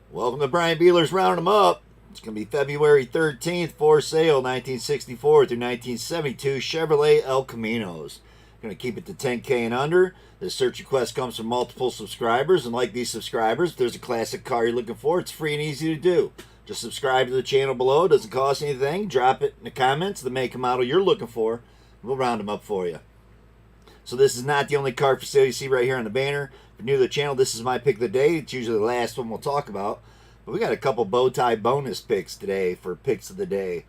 Welcome to Brian Beeler's Round 'em Up. It's going to be February 13th, for sale, 1964 through 1972 Chevrolet El Caminos. Going to keep it to 10K and under. This search request comes from multiple subscribers, and like these subscribers, if there's a classic car you're looking for, it's free and easy to do. Just subscribe to the channel below. It doesn't cost anything. Drop it in the comments, the make and model you're looking for. We'll round them up for you. So this is not the only car for sale you see right here on the banner. If you're new to the channel, this is my pick of the day. It's usually the last one we'll talk about. But we got a couple bow tie bonus picks today for picks of the day.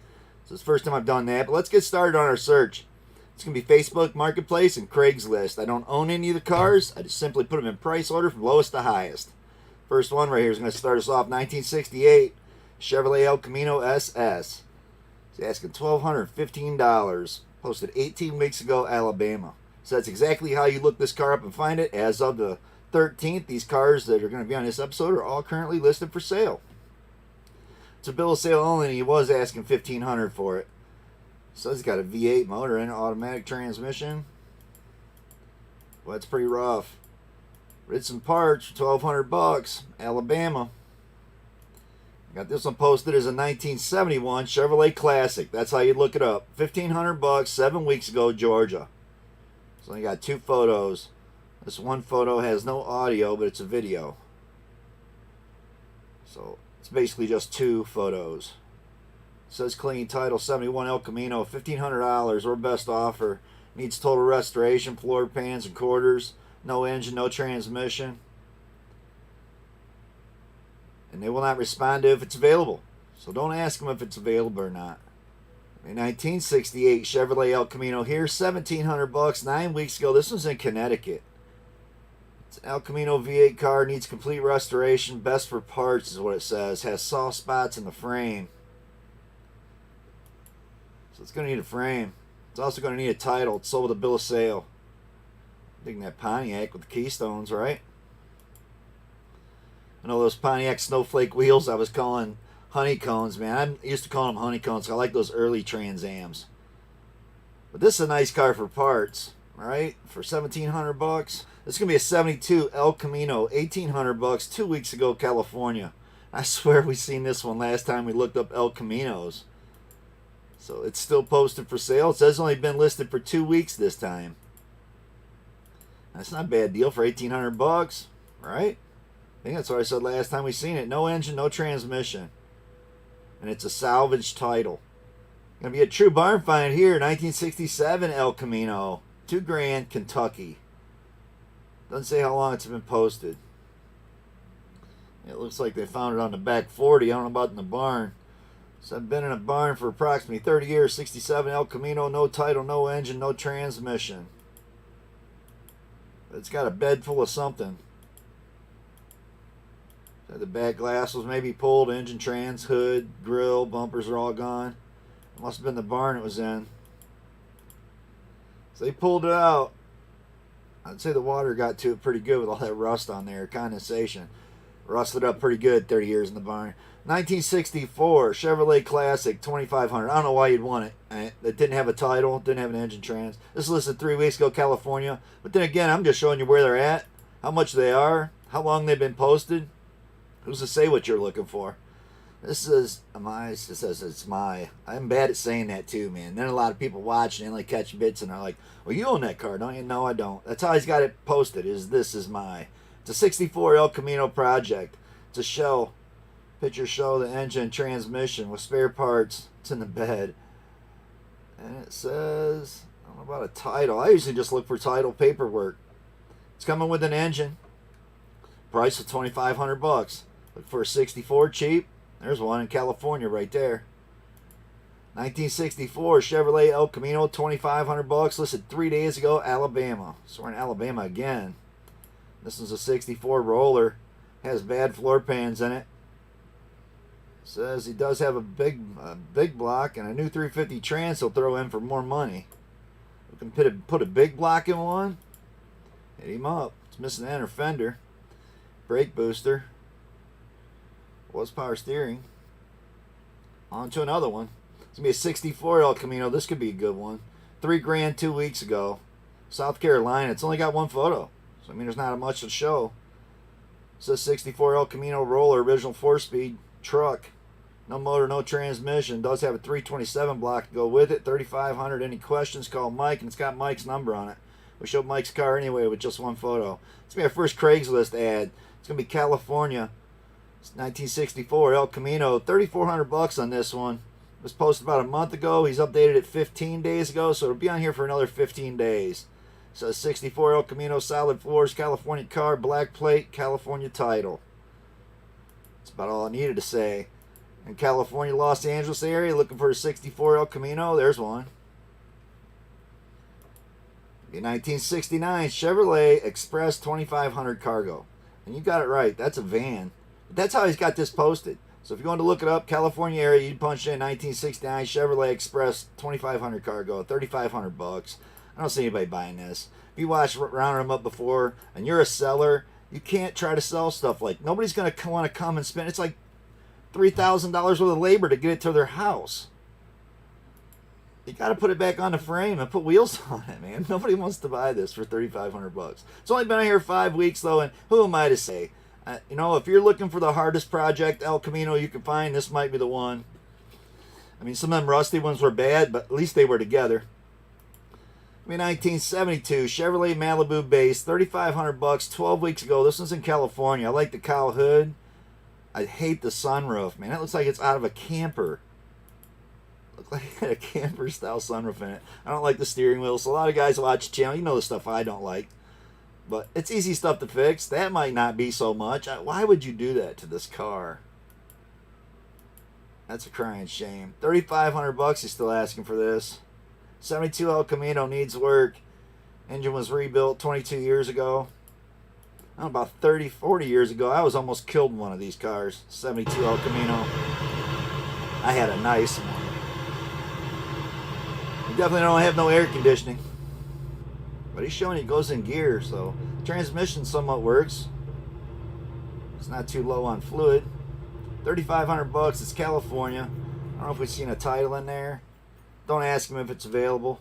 So it's the first time I've done that. But let's get started on our search. It's going to be Facebook Marketplace and Craigslist. I don't own any of the cars. I just simply put them in price order from lowest to highest. First one right here is going to start us off. 1968 Chevrolet El Camino SS. It's asking $1,215. Posted 18 weeks ago, Alabama. So that's exactly how you look this car up and find it. As of the 13th, these cars that are going to be on this episode are all currently listed for sale. It's a bill of sale only, and he was asking $1,500 for it. So it's got a V8 motor and an automatic transmission. Well, that's pretty rough. But it's some parts for $1,200, Alabama. Got this one posted as a 1971 Chevrolet Classic. That's how you look it up. $1,500, 7 weeks ago, Georgia. So I got two photos. This one photo has no audio, but it's a video. So it's basically just two photos. It says clean title, 71 El Camino, $1,500 or best offer. Needs total restoration, floor pans and quarters. No engine, no transmission. And they will not respond to if it's available. So don't ask them if it's available or not. A 1968 Chevrolet El Camino here, $1,700, 9 weeks ago. This one's in Connecticut. It's an El Camino V8 car, needs complete restoration, best for parts is what it says. Has soft spots in the frame. So it's going to need a frame. It's also going to need a title. It's sold with a bill of sale. Digging that Pontiac with the keystones, right? I know those Pontiac snowflake wheels I was calling honeycombs, man. I used to call them honeycombs. I like those early Trans Ams. But this is a nice car for parts, right? For $1,700. This is going to be a 72 El Camino, $1,800, 2 weeks ago, California. I swear we seen this one last time we looked up El Caminos. So it's still posted for sale. It says it's only been listed for 2 weeks this time. That's not a bad deal for $1,800, right? I think that's what I said last time we seen it. No engine, no transmission. And it's a salvage title. Gonna be a true barn find here. 1967 El Camino, $2,000, Kentucky. Doesn't say how long it's been posted. It looks like they found it on the back 40. I don't know about in the barn. So I've been in a barn for approximately 30 years. 67 El Camino, no title, no engine, no transmission. It's got a bed full of something. The back glass was maybe pulled, engine, trans, hood, grill, bumpers are all gone. It must have been the barn it was in. So they pulled it out. I'd say the water got to it pretty good with all that rust on there, condensation. Rusted up pretty good, 30 years in the barn. 1964 Chevrolet Classic, $2,500. I don't know why you'd want it. It didn't have a title, didn't have an engine trans. This is listed 3 weeks ago, California. But then again, I'm just showing you where they're at, how much they are, how long they've been posted. Who's to say what you're looking for? This is my. It says it's my. I'm bad at saying that too, man. Then a lot of people watch and they like catch bits and they're like, "Well, you own that car, don't you?" No, I don't. That's how he's got it posted. This is my. It's a '64 El Camino project. It's a show. Pictures show the engine and transmission with spare parts. It's in the bed, and it says I don't know about a title. I usually just look for title paperwork. It's coming with an engine. Price of $2,500. Look for a 64 cheap. There's one in California right there. 1964 Chevrolet El Camino, $2,500. Listed 3 days ago, Alabama. So we're in Alabama again. This is a 64 roller. Has bad floor pans in it. Says he does have a big block and a new 350 trans he'll throw in for more money. We can put a big block in one. Hit him up. It's missing an inner fender. Brake booster. Was power steering. On to another one. It's going to be a 64 El Camino. This could be a good one. $3,000 2 weeks ago. South Carolina. It's only got one photo. So, I mean, there's not much to show. Says 64 El Camino roller, original 4-speed truck. No motor, no transmission. Does have a 327 block to go with it. 3,500. Any questions, call Mike, and it's got Mike's number on it. We showed Mike's car anyway with just one photo. It's going to be our first Craigslist ad. It's going to be California. It's 1964 El Camino. 3,400 bucks on this one. It was posted about a month ago. He's updated it 15 days ago, so it'll be on here for another 15 days. So 64 El Camino, solid floors, California car, black plate, California title. That's about all I needed to say. In California, Los Angeles area, looking for a 64 El Camino, there's one. A 1969 Chevrolet Express 2500 Cargo. And you got it right, that's a van. But that's how he's got this posted. So if you're going to look it up, California area, you'd punch in 1969 Chevrolet Express 2500 Cargo, 3,500 bucks. I don't see anybody buying this. If you watched Rounding Them Up before and you're a seller, you can't try to sell stuff like, nobody's going to want to come and spend, it's like $3,000 worth of labor to get it to their house. You got to put it back on the frame and put wheels on it, man. Nobody wants to buy this for 3,500 bucks. It's only been out here 5 weeks though, and who am I to say? You know, if you're looking for the hardest project El Camino you can find, this might be the one. I mean, some of them rusty ones were bad, but at least they were together. 1972 Chevrolet Malibu base, 3,500 bucks, 12 weeks ago. This one's in California. I like the cowl hood. I hate the sunroof, man. It looks like it's out of a camper. Looks like it had a camper style sunroof in it. I don't like the steering wheel. So a lot of guys watch the channel. You know the stuff I don't like. But it's easy stuff to fix. That might not be so much. Why would you do that to this car? That's a crying shame. 3,500 bucks he's still asking for this. 72 El Camino needs work. Engine was rebuilt 22 years ago. I don't know, about 30, 40 years ago, I was almost killed in one of these cars. 72 El Camino. I had a nice one. You definitely don't have no air conditioning. But he's showing it goes in gear, so transmission somewhat works. It's not too low on fluid. 3,500 bucks. It's California. I don't know if we've seen a title in there. Don't ask him if it's available.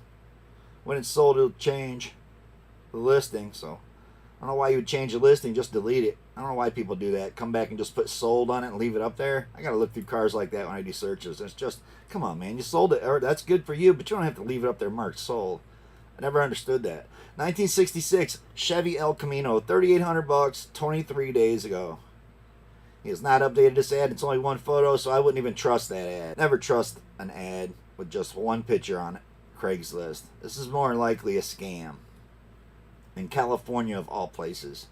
When it's sold, it'll change the listing. So I don't know why you would change the listing, just delete it. I don't know why people do that. Come back and just put sold on it and leave it up there. I got to look through cars like that when I do searches. It's just, come on, man. You sold it. Or that's good for you, but you don't have to leave it up there marked sold. I never understood that. 1966 Chevy El Camino, 3,800 bucks, 23 days ago. He has not updated this ad. It's only one photo, so I wouldn't even trust that ad. Never trust an ad with just one picture on it. Craigslist. This is more likely a scam. In California, of all places.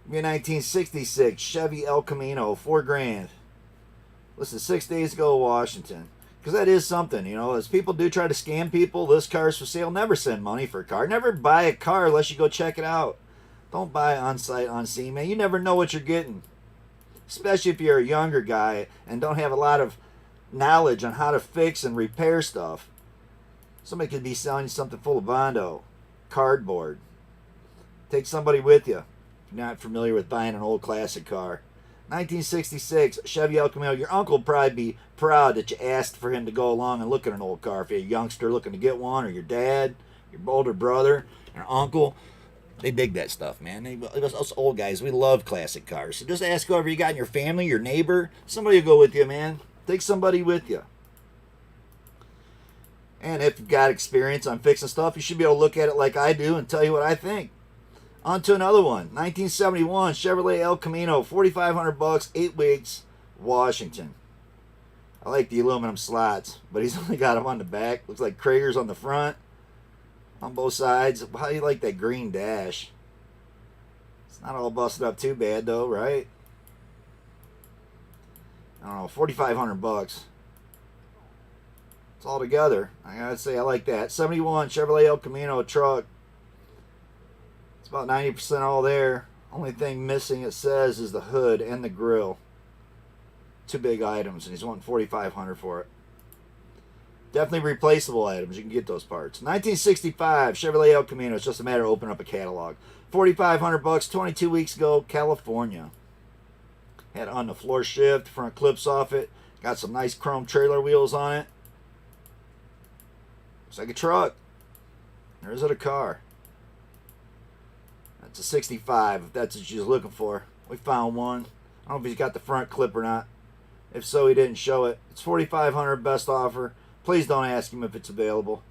1966 Chevy El Camino, $4,000. Listen, 6 days ago, Washington. Because that is something, you know, as people do try to scam people, this car's for sale. Never send money for a car. Never buy a car unless you go check it out. Don't buy on site, on scene, man. You never know what you're getting. Especially if you're a younger guy and don't have a lot of knowledge on how to fix and repair stuff. Somebody could be selling you something full of Bondo, cardboard. Take somebody with you if you're not familiar with buying an old classic car. 1966 Chevy El Camino. Your uncle would probably be proud that you asked for him to go along and look at an old car. If you're a youngster looking to get one, or your dad, your older brother, your uncle. They dig that stuff, man. Us old guys, we love classic cars. So just ask whoever you got in your family, your neighbor. Somebody will go with you, man. Take somebody with you. And if you've got experience on fixing stuff, you should be able to look at it like I do and tell you what I think. On to another one. 1971 Chevrolet El Camino, 4,500 bucks, 8 weeks, Washington. I like the aluminum slots, but he's only got them on the back. Looks like Krager's on the front. On both sides. How do you like that green dash? It's not all busted up too bad though, right? I don't know, 4,500 bucks. It's all together. I gotta say I like that. 71 Chevrolet El Camino truck. It's about 90% all there. Only thing missing, it says, is the hood and the grill. Two big items, and he's wanting 4,500 for it. Definitely replaceable items. You can get those parts. 1965 Chevrolet El Camino. It's just a matter of opening up a catalog. 4,500 bucks, 22 weeks ago, California. Had on the floor shift, front clips off it. Got some nice chrome trailer wheels on it. Looks like a truck. Or is it a car? It's a 65 if that's what you're looking for. We found one. I don't know if he's got the front clip or not. If so, he didn't show it. It's $4,500 best offer. Please don't ask him if it's available.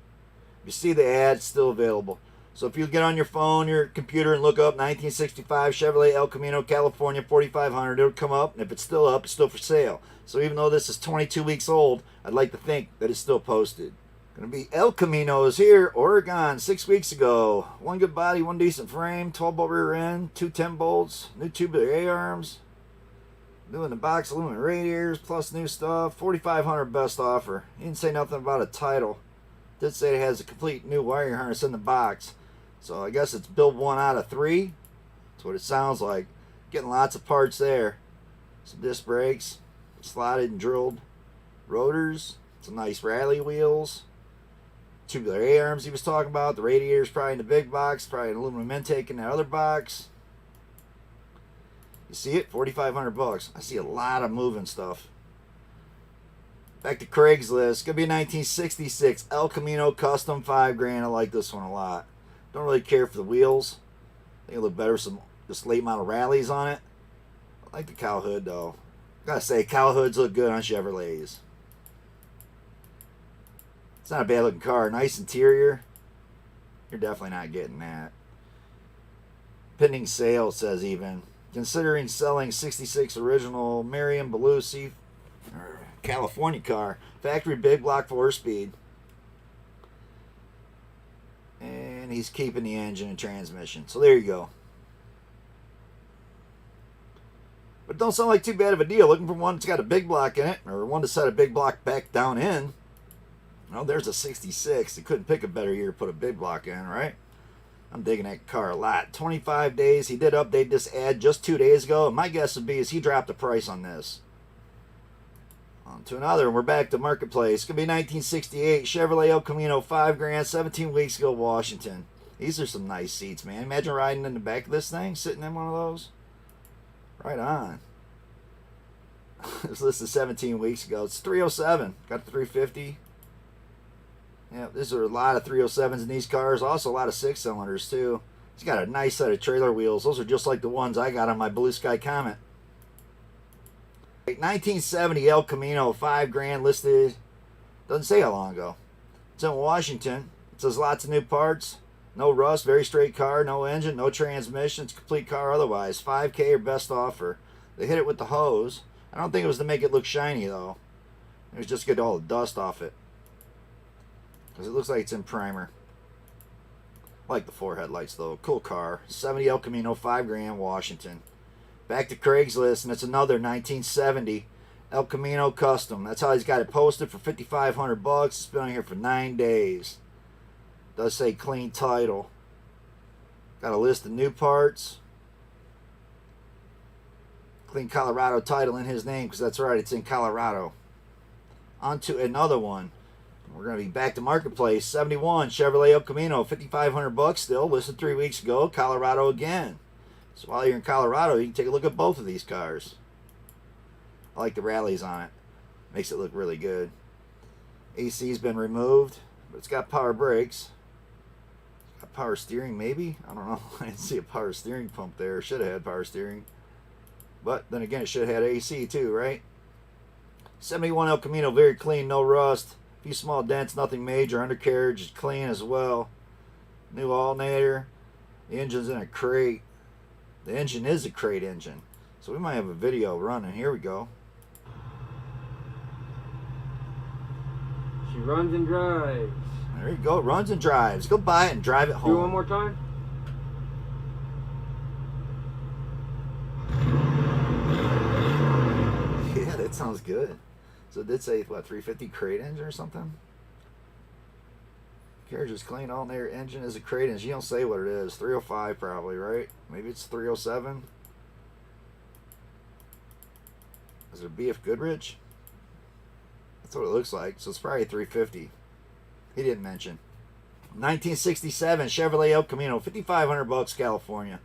If you see the ad, it's still available. So if you get on your phone, your computer, and look up 1965 Chevrolet El Camino, California, 4,500, it'll come up. And if it's still up, it's still for sale. So even though this is 22 weeks old, I'd like to think that it's still posted. Going to be El Caminos here, Oregon, 6 weeks ago. One good body, one decent frame, 12-bolt rear end, 2 10 bolts, new tubular A-arms, new in the box aluminum radiators, plus new stuff. $4,500 best offer. He didn't say nothing about a title. Did say it has a complete new wiring harness in the box. So I guess it's build 1 out of 3. That's what it sounds like. Getting lots of parts there. Some disc brakes, slotted and drilled rotors, some nice rally wheels, tubular A-arms he was talking about. The radiator's probably in the big box, probably an aluminum intake in that other box. You see it? $4,500. I see a lot of moving stuff. Back to Craigslist. Gonna be a 1966 El Camino Custom, $5,000. I like this one a lot. Don't really care for the wheels. I think it look better with some just late model rallies on it. I like the cow hood though. Gotta say, cow hoods look good on Chevrolets. It's not a bad looking car. Nice interior. You're definitely not getting that. Pending sale, it says even. Considering selling 66 original Merriam Belusi California car. Factory big block 4-speed. And he's keeping the engine and transmission. So there you go. But don't sound like too bad of a deal. Looking for one that's got a big block in it, or one to set a big block back down in. Well, there's a 66. You couldn't pick a better year to put a big block in, right? I'm digging that car a lot. 25 days. He did update this ad just 2 days ago. And my guess would be is he dropped the price on this. On to another. We're back to Marketplace. It's going to be 1968 Chevrolet El Camino, $5,000, 17 weeks ago, Washington. These are some nice seats, man. Imagine riding in the back of this thing, sitting in one of those. Right on. It was listed 17 weeks ago. It's 307. Got the 350. Yeah, there's a lot of 307s in these cars. Also a lot of 6-cylinders too. It's got a nice set of trailer wheels. Those are just like the ones I got on my Blue Sky Comet. 1970 El Camino, $5,000, listed. Doesn't say how long ago. It's in Washington. It says lots of new parts. No rust, very straight car, no engine, no transmission. It's a complete car otherwise. $5,000 or best offer. They hit it with the hose. I don't think it was to make it look shiny though. It was just to get all the dust off it. Because it looks like it's in primer. I like the 4 headlights though. Cool car. 70 El Camino, $5,000, Washington. Back to Craigslist, and it's another 1970 El Camino Custom. That's how he's got it posted for $5,500. It's been on here for 9 days. Does say clean title. Got a list of new parts. Clean Colorado title in his name, because that's right, it's in Colorado. On to another one. We're going to be back to Marketplace. 71 Chevrolet El Camino, $5,500 still. Listed 3 weeks ago. Colorado again. So while you're in Colorado, you can take a look at both of these cars. I like the rallies on it. Makes it look really good. AC's been removed, but it's got power brakes. It's got power steering maybe? I don't know. I didn't see a power steering pump there. Should have had power steering. But then again, it should have had AC too, right? 71 El Camino, very clean, no rust. A few small dents, nothing major. Undercarriage is clean as well. New alternator. The engine's in a crate. The engine is a crate engine. So we might have a video running. Here we go. She runs and drives. There you go. Runs and drives. Go buy it and drive it home. Do it one more time. Yeah, that sounds good. So it did say, what, 350 crate engine or something? Carriage is clean on there. Engine is a crate engine. You don't say what it is. 305 probably, right? Maybe it's 307. Is it a BF Goodrich? That's what it looks like. So it's probably 350. He didn't mention. 1967 Chevrolet El Camino, $5,500, California.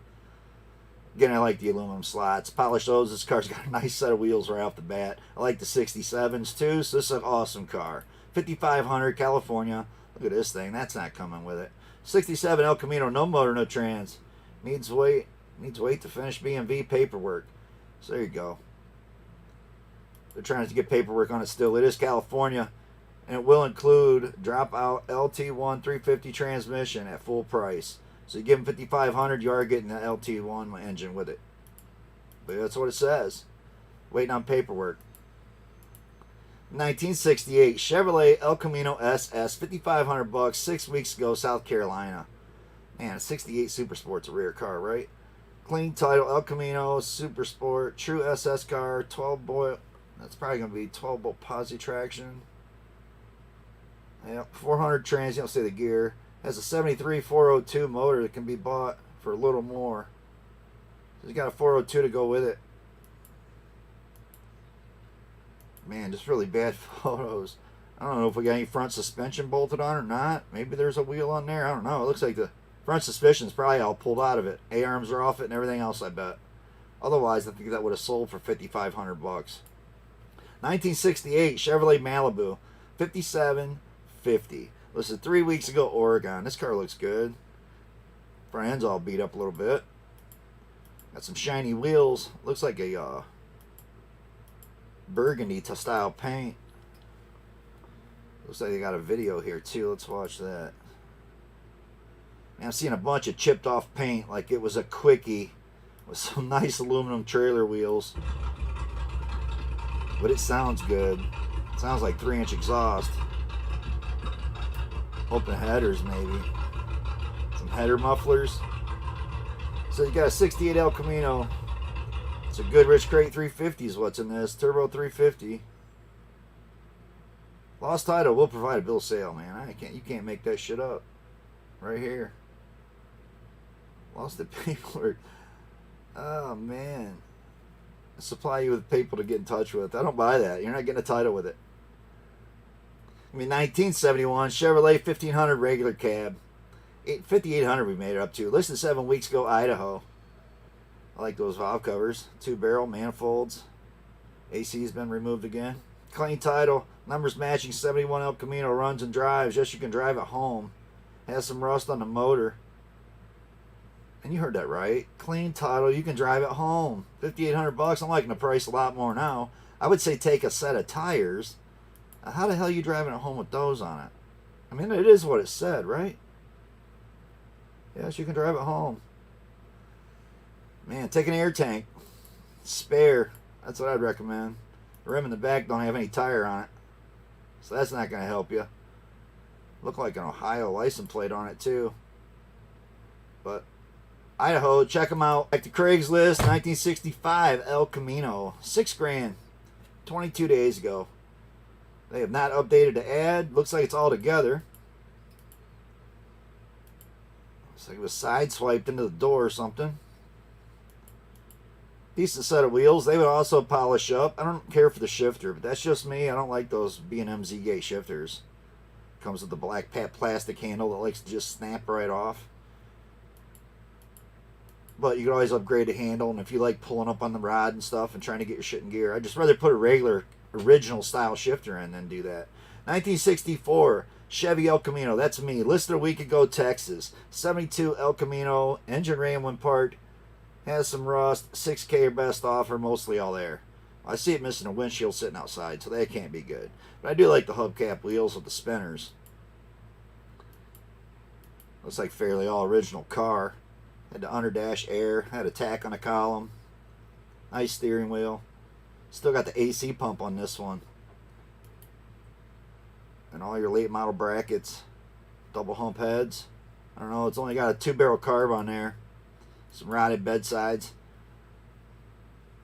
Again, I like the aluminum slots. Polished those. This car's got a nice set of wheels right off the bat. I like the 67s too. So this is an awesome car. $5,500, California. Look at this thing. That's not coming with it. 67 El Camino, no motor, no trans. Needs wait to finish BMV paperwork. So there you go. They're trying to get paperwork on it still. It is California, and it will include dropout LT1 350 transmission at full price. So you give them $5,500, you are getting the LT1 engine with it. But that's what it says. Waiting on paperwork. 1968 Chevrolet El Camino SS, $5,500, 6 weeks ago, South Carolina. Man, a 68 Super Sport's a rare car, right? Clean title, El Camino Super Sport, true SS car, 12-bolt. That's probably going to be 12-bolt posi traction. Yep, 400 trans, you don't see the gear. Has a 73 402 motor that can be bought for a little more. So you got a 402 to go with it. Man, just really bad photos. I don't know if we got any front suspension bolted on or not. Maybe there's a wheel on there. I don't know. It looks like the front suspension's probably all pulled out of it. A-arms are off it and everything else, I bet. Otherwise, I think that would have sold for $5,500. 1968 Chevrolet Malibu, $57.50. This is 3 weeks ago, Oregon. This car looks good. Front end's all beat up a little bit. Got some shiny wheels. Looks like a burgundy style paint. Looks like they got a video here too. Let's watch that. Man, I'm seeing a bunch of chipped off paint like it was a quickie with some nice aluminum trailer wheels. But it sounds good. It sounds like 3-inch exhaust. Open headers maybe. Some header mufflers. So you got a 68 El Camino. It's a good Rich Crate 350 is what's in this. Turbo 350. Lost title will provide a bill of sale, man. You can't make that shit up. Right here. Lost the paperwork. Oh man. Supply you with people to get in touch with. I don't buy that. You're not getting a title with it. I mean, 1971 Chevrolet 1500 regular cab. 5800 we made it up to. Listed 7 weeks ago, Idaho. I like those valve covers. 2-barrel manifolds. AC's been removed again. Clean title. Numbers matching. 71 El Camino runs and drives. Yes, you can drive at home. Has some rust on the motor. And you heard that right. Clean title. You can drive at home. $5,800. I'm liking the price a lot more now. I would say take a set of tires. How the hell are you driving at home with those on it? I mean, it is what it said, right? Yes, you can drive at home. Man, take an air tank. Spare. That's what I'd recommend. The rim in the back don't have any tire on it. So that's not going to help you. Look like an Ohio license plate on it too. But Idaho, check them out. Back to Craigslist, 1965 El Camino. $6,000. 22 days ago. They have not updated the ad. Looks like it's all together. Looks like it was sideswiped into the door or something. Decent set of wheels. They would also polish up. I don't care for the shifter, but that's just me. I don't like those B&M Z-Gate shifters. Comes with the black plastic handle that likes to just snap right off. But you can always upgrade the handle, and if you like pulling up on the rod and stuff and trying to get your shit in gear, I'd just rather put a regular original style shifter in than do that. 1964 Chevy El Camino. That's me. Listed a week ago, Texas. 72 El Camino. Engine ran when parked. Has some rust. 6K or best offer. Mostly all there. I see it missing a windshield sitting outside, so that can't be good. But I do like the hubcap wheels with the spinners. Looks like fairly all original car. Had the underdash air. Had a tack on the column. Nice steering wheel. Still got the AC pump on this one. And all your late model brackets. Double hump heads. I don't know, it's only got a 2-barrel carb on there. Some rotted bedsides.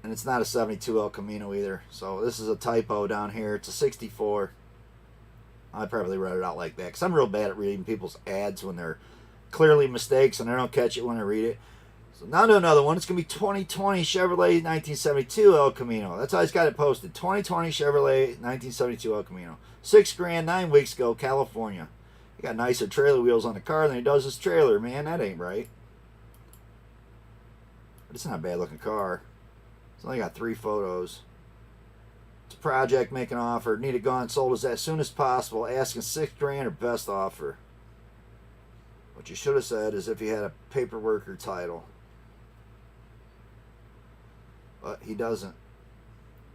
And it's not a 72 El Camino either. So this is a typo down here. It's a 64. I probably wrote it out like that because I'm real bad at reading people's ads when they're clearly mistakes and I don't catch it when I read it. So now to another one. It's going to be 2020 Chevrolet 1972 El Camino. That's how he's got it posted. 2020 Chevrolet 1972 El Camino. $6,000, 9 weeks ago, California. He got nicer trailer wheels on the car than he does his trailer, man. That ain't right. But it's not a bad looking car. It's only got 3 photos. It's a project making offer. Need it gone sold as soon as possible. Asking $6,000 or best offer. What you should have said is if you had a paperwork or title. but he doesn't.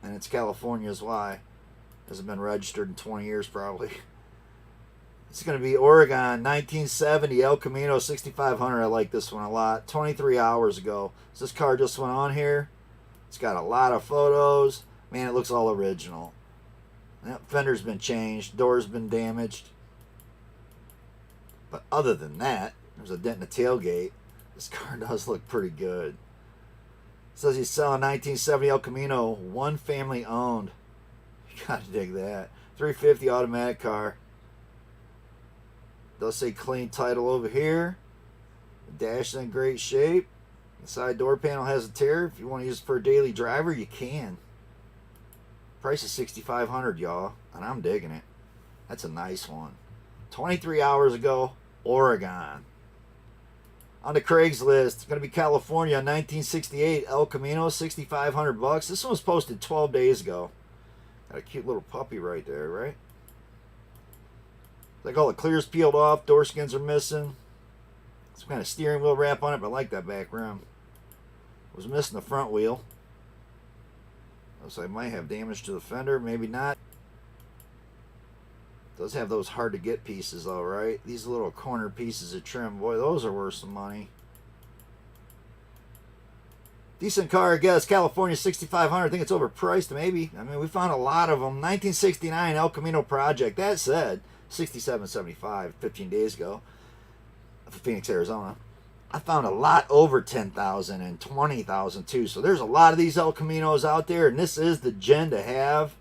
And it's California's why. Hasn't been registered in 20 years probably. It's going to be Oregon, 1970, El Camino 6500. I like this one a lot. 23 hours ago. So this car just went on here. It's got a lot of photos. Man, it looks all original. That fender's been changed. Door's been damaged. But other than that, there's a dent in the tailgate. This car does look pretty good. It says he's selling 1970 El Camino, one family owned. You gotta dig that. 350 automatic car. Does say clean title over here. The dash is in great shape. The side door panel has a tear. If you want to use it for a daily driver, you can. Price is $6,500, y'all, and I'm digging it. That's a nice one. 23 hours ago, Oregon. On the Craigslist, it's going to be California, 1968 El Camino, $6,500. This one was posted 12 days ago. Got a cute little puppy right there, right? Like all the clears peeled off, door skins are missing. Some kind of steering wheel wrap on it, but I like that back rim. Was missing the front wheel. Looks like it might have damage to the fender, maybe not. Does have those hard to get pieces though, right? These little corner pieces of trim, boy, those are worth some money. Decent car, I guess. California 6500. I think it's overpriced, maybe. I mean, we found a lot of them. 1969 El Camino Project. That said, $67.75 15 days ago for Phoenix, Arizona. I found a lot over 10,000 and 20,000 too. So there's a lot of these El Caminos out there, and this is the gen to have.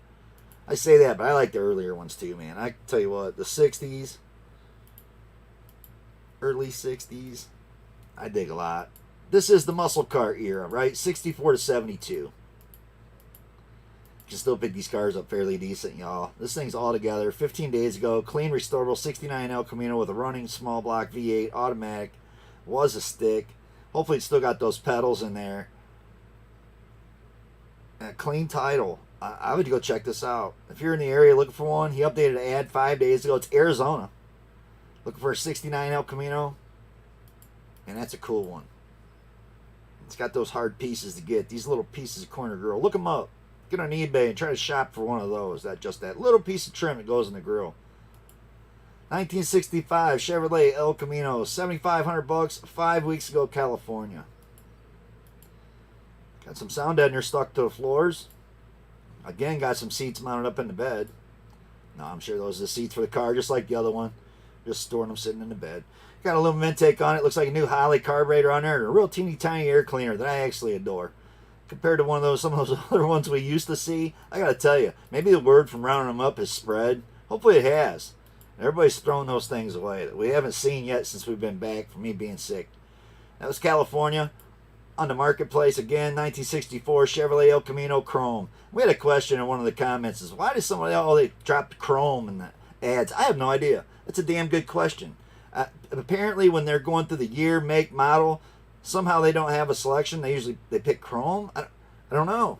I say that, but I like the earlier ones too, man. I tell you what, the 60s, early 60s, I dig a lot. This is the muscle car era, right? 64 to 72. You can still pick these cars up fairly decent, y'all. This thing's all together. 15 days ago, clean, restorable, 69 El Camino with a running small block V8 automatic. Was a stick. Hopefully it's still got those pedals in there. And a clean title. I would go check this out. If you're in the area looking for one, he updated an ad 5 days ago. It's Arizona. Looking for a 69 El Camino. And that's a cool one. It's got those hard pieces to get. These little pieces of corner grill. Look them up. Get on eBay and try to shop for one of those. Just that little piece of trim that goes in the grill. 1965 Chevrolet El Camino, $7,500, 5 weeks ago, California. Got some sound deadener stuck to the floors. Again, got some seats mounted up in the bed. No, I'm sure those are the seats for the car, just like the other one. Just storing them sitting in the bed. Got a little intake on it. Looks like a new Holley carburetor on there, and a real teeny tiny air cleaner that I actually adore. Compared to some of those other ones we used to see, I gotta tell you, maybe the word from rounding them up has spread. Hopefully it has. Everybody's thrown those things away that we haven't seen yet since we've been back from me being sick. That was California. On the marketplace again, 1964 Chevrolet El Camino Chrome. We had a question in one of the comments: is why does somebody they dropped Chrome in the ads? I have no idea. It's a damn good question. Apparently, when they're going through the year, make, model, somehow they don't have a selection. They pick Chrome. I don't know.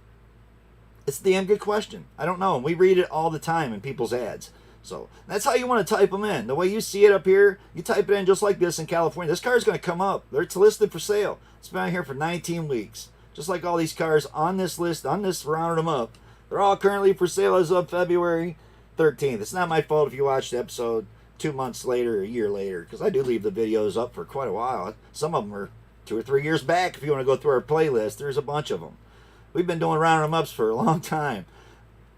It's a damn good question. I don't know. And we read it all the time in people's ads. So that's how you want to type them in. The way you see it up here, you type it in just like this in California. This car is going to come up. It's listed for sale. It's been out here for 19 weeks. Just like all these cars on this list, on this rounded them up. They're all currently for sale as of February 13th. It's not my fault if you watched the episode 2 months later or a year later, because I do leave the videos up for quite a while. Some of them are 2 or 3 years back. If you want to go through our playlist, there's a bunch of them. We've been doing rounding them ups for a long time.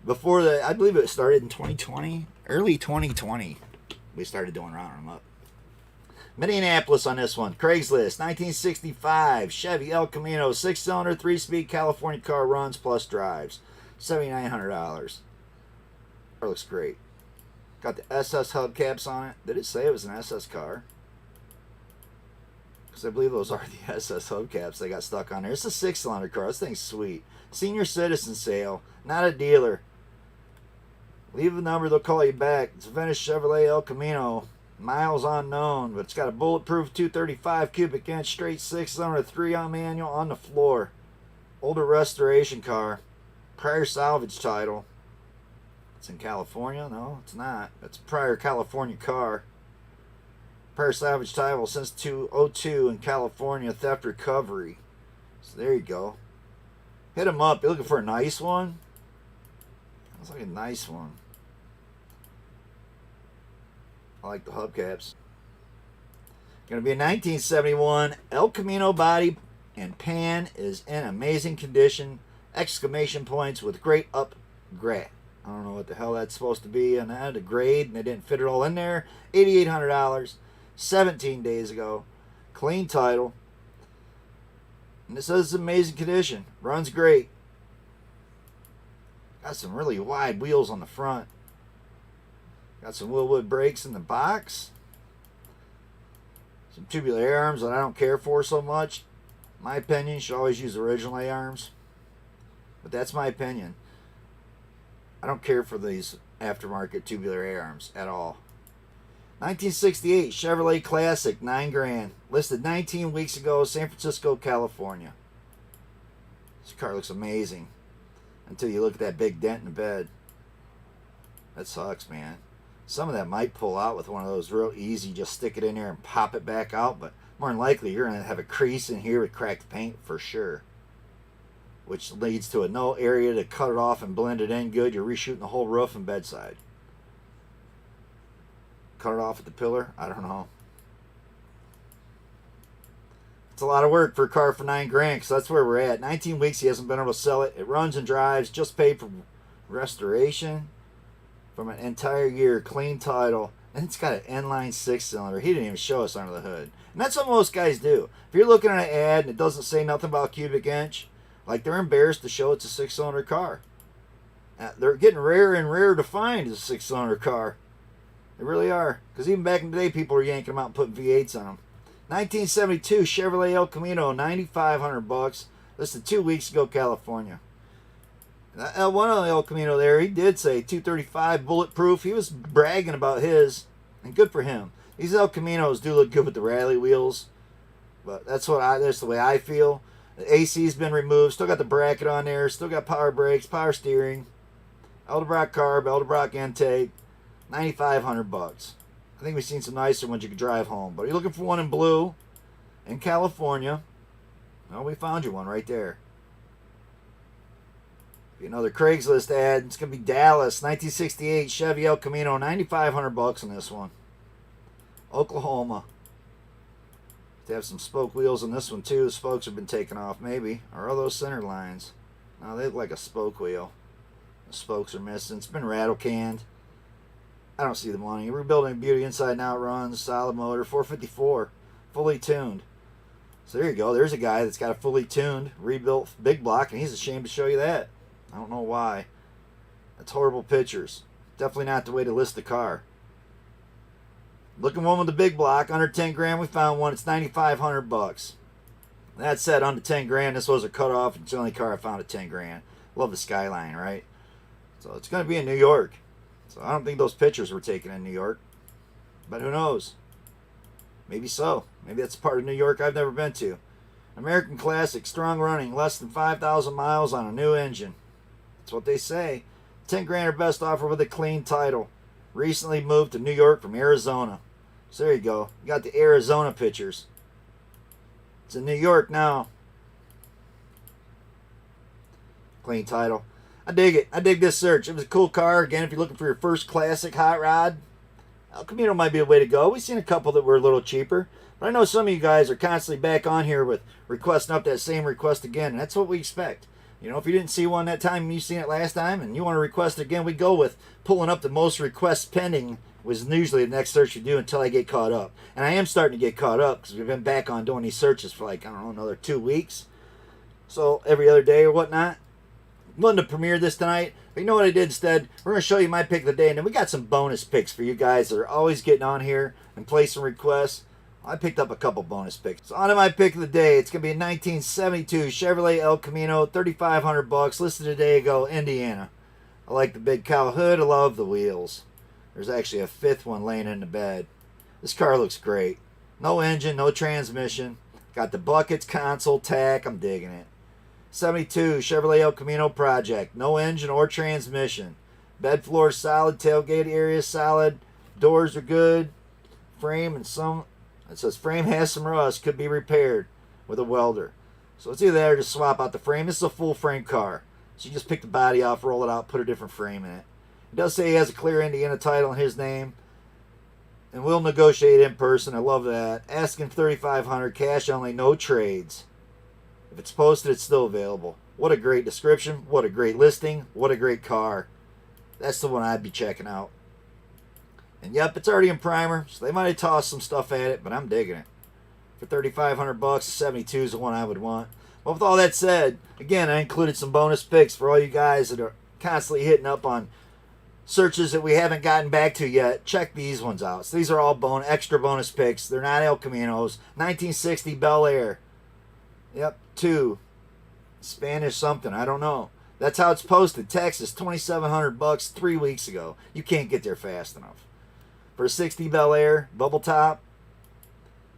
Before that, I believe it started in 2020. Early 2020, we started doing rounding them up. Minneapolis on this one. Craigslist, 1965 Chevy El Camino, 6-cylinder, 3-speed California car, runs plus drives. $7,900. Car looks great. Got the SS hubcaps on it. Did it say it was an SS car? Because I believe those are the SS hubcaps they got stuck on there. It's a 6-cylinder car. This thing's sweet. Senior citizen sale. Not a dealer. Leave a number, they'll call you back. It's a vintage Chevrolet El Camino. Miles unknown, but it's got a bulletproof 235 cubic inch straight 6-cylinder 3-on manual on the floor. Older restoration car. Prior salvage title. It's in California? No, it's not. It's a prior California car. Prior salvage title since 2002 in California, theft recovery. So there you go. Hit them up. You're looking for a nice one? Looks like a nice one. I like the hubcaps. Going to be a 1971 El Camino body, and pan is in amazing condition. Exclamation points with great upgrade. I don't know what the hell that's supposed to be on that, a grade, and they didn't fit it all in there. $8,800, 17 days ago. Clean title. And it says it's amazing condition. Runs great. Got some really wide wheels on the front. Got some Willwood brakes in the box. Some tubular A-arms that I don't care for so much. My opinion, you should always use original A-arms. But that's my opinion. I don't care for these aftermarket tubular A-arms at all. 1968 Chevrolet Classic, $9,000. Listed 19 weeks ago, San Francisco, California. This car looks amazing. Until you look at that big dent in the bed. That sucks, man. Some of that might pull out with one of those real easy, just stick it in there and pop it back out. But more than likely, you're going to have a crease in here with cracked paint for sure. Which leads to no area to cut it off and blend it in good. You're reshooting the whole roof and bedside. Cut it off at the pillar? I don't know. It's a lot of work for a car for $9,000, because that's where we're at. 19 weeks, he hasn't been able to sell it. It runs and drives. Just paid for restoration from an entire year. Clean title. And it's got an inline 6-cylinder. He didn't even show us under the hood. And that's what most guys do. If you're looking at an ad and it doesn't say nothing about cubic inch, like, they're embarrassed to show it's a 6-cylinder car. They're getting rarer and rarer to find as a 6-cylinder car. They really are. Because even back in the day, people were yanking them out and putting V8s on them. 1972 Chevrolet El Camino, $9,500. Listed 2 weeks ago, California. One on the El Camino there, he did say 235 bulletproof. He was bragging about his, and good for him. These El Caminos do look good with the rally wheels, but that's the way I feel. The AC's been removed. Still got the bracket on there. Still got power brakes, power steering. Edelbrock carb, Edelbrock intake. $9,500. I think we've seen some nicer ones you could drive home. But you're looking for one in blue in California. Well, we found you one right there. Another Craigslist ad. It's going to be Dallas. 1968 Chevy El Camino. $9,500 on this one. Oklahoma. They have some spoke wheels on this one too. The spokes have been taken off maybe. Or are those center lines? No, they look like a spoke wheel. The spokes are missing. It's been rattle canned. I don't see the money. Rebuilding beauty inside and out runs. Solid motor. 454. Fully tuned. So there you go. There's a guy that's got a fully tuned, rebuilt big block, and he's ashamed to show you that. I don't know why. That's horrible pictures. Definitely not the way to list the car. Looking one with the big block, under $10,000. We found one. It's $9,500. That said, under $10,000. This was a cutoff. It's the only car I found at $10,000. Love the Skyline, right? So it's going to be in New York. So I don't think those pictures were taken in New York. But who knows? Maybe so. Maybe that's a part of New York I've never been to. American Classic, strong running, less than 5,000 miles on a new engine. That's what they say. $10,000 or best offer with a clean title. Recently moved to New York from Arizona. So there you go. You got the Arizona pictures. It's in New York now. Clean title. I dig it. I dig this search. It was a cool car. Again, if you're looking for your first classic hot rod, El Camino might be a way to go. We've seen a couple that were a little cheaper. But I know some of you guys are constantly back on here with requesting up that same request again. And that's what we expect. You know, if you didn't see one that time, you've seen it last time, and you want to request it again, we go with pulling up the most requests pending was usually the next search you do until I get caught up. And I am starting to get caught up because we've been back on doing these searches for like, I don't know, another 2 weeks. So every other day or whatnot. Wanted to premiere this tonight, but you know what I did instead? We're going to show you my pick of the day, and then we got some bonus picks for you guys that are always getting on here and placing requests. I picked up a couple bonus picks. So on to my pick of the day. It's going to be a 1972 Chevrolet El Camino, $3,500, listed a day ago, Indiana. I like the big cow hood. I love the wheels. There's actually a fifth one laying in the bed. This car looks great. No engine, no transmission. Got the buckets, console, tack. I'm digging it. 72 Chevrolet El Camino Project. No engine or transmission. Bed floor solid. Tailgate area solid. Doors are good. Frame and some... It says frame has some rust. Could be repaired with a welder. So it's either that or just swap out the frame. This is a full frame car. So you just pick the body off, roll it out, put a different frame in it. It does say he has a clear Indiana title in his name. And we'll negotiate in person. I love that. Asking $3,500, cash only, no trades. If it's posted, it's still available. What a great description. What a great listing. What a great car. That's the one I'd be checking out. And yep, it's already in primer, so they might have tossed some stuff at it, but I'm digging it. For $3,500, 72 is the one I would want. Well, with all that said, again, I included some bonus picks for all you guys that are constantly hitting up on searches that we haven't gotten back to yet. Check these ones out. So these are all extra bonus picks. They're not El Caminos. 1960 Bel Air. Yep, 2. Spanish something, I don't know. That's how it's posted. Texas, $2,700 3 weeks ago. You can't get there fast enough. For a 60 Bel Air, bubble top.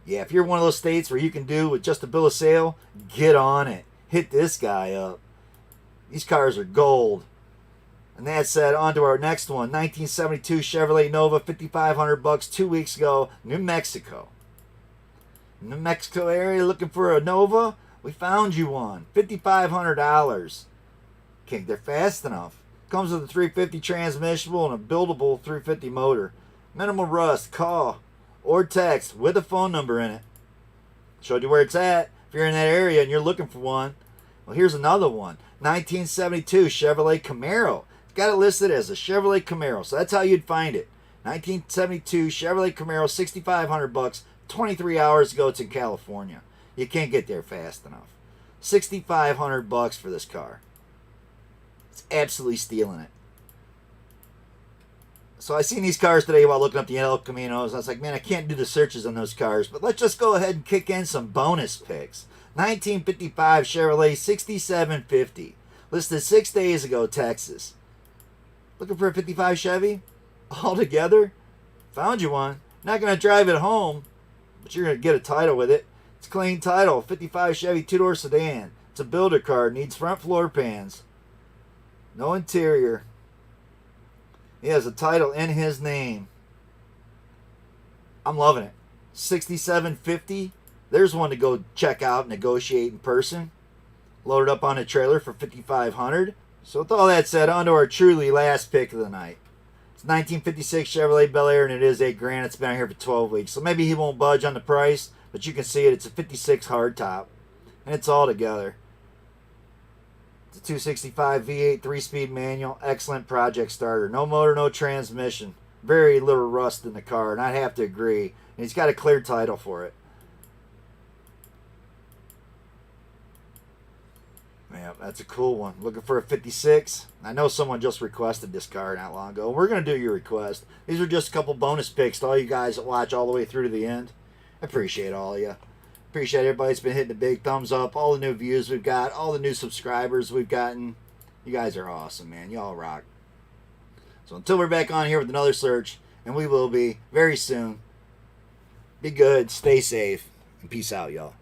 Yeah, if you're one of those states where you can do with just a bill of sale, get on it. Hit this guy up. These cars are gold. And that said, on to our next one. 1972 Chevrolet Nova, $5,500 2 weeks ago, New Mexico. New Mexico area looking for a Nova? We found you one. $5,500. Can't get fast enough. Comes with a 350 transmissionable and a buildable 350 motor. Minimal rust. Call or text with a phone number in it. Showed you where it's at. If you're in that area and you're looking for one. Well, here's another one. 1972 Chevrolet Camaro. It's got it listed as a Chevrolet Camaro. So that's how you'd find it. 1972 Chevrolet Camaro, $6,500. 23 hours ago, it's in California. You can't get there fast enough. $6,500 for this car. It's absolutely stealing it. So I seen these cars today while looking up the El Caminos. I was like, man, I can't do the searches on those cars, but let's just go ahead and kick in some bonus picks. 1955 Chevrolet 6750. Listed 6 days ago, Texas. Looking for a 55 Chevy? All together? Found you one. Not going to drive it home, but you're going to get a title with it. It's a clean title. 55 Chevy 2-door sedan. It's a builder car. Needs front floor pans. No interior. He has a title in his name. I'm loving it. 6750. There's one to go check out, negotiate in person. Loaded up on a trailer for $5,500. So with all that said, on to our truly last pick of the night. It's 1956 Chevrolet Bel Air, and it is $8,000. It's been out here for 12 weeks. So maybe he won't budge on the price, but you can see it. It's a 56 hardtop, and it's all together. It's a 265 V8 3-speed manual. Excellent project starter. No motor, no transmission. Very little rust in the car, and I'd have to agree. And he's got a clear title for it. Yeah, that's a cool one. Looking for a 56. I know someone just requested this car not long ago. We're going to do your request. These are just a couple bonus picks to all you guys that watch all the way through to the end. I appreciate all of you. Appreciate everybody that's been hitting the big thumbs up. All the new views we've got. All the new subscribers we've gotten. You guys are awesome, man. Y'all rock. So until we're back on here with another search, and we will be very soon, be good, stay safe, and peace out, y'all.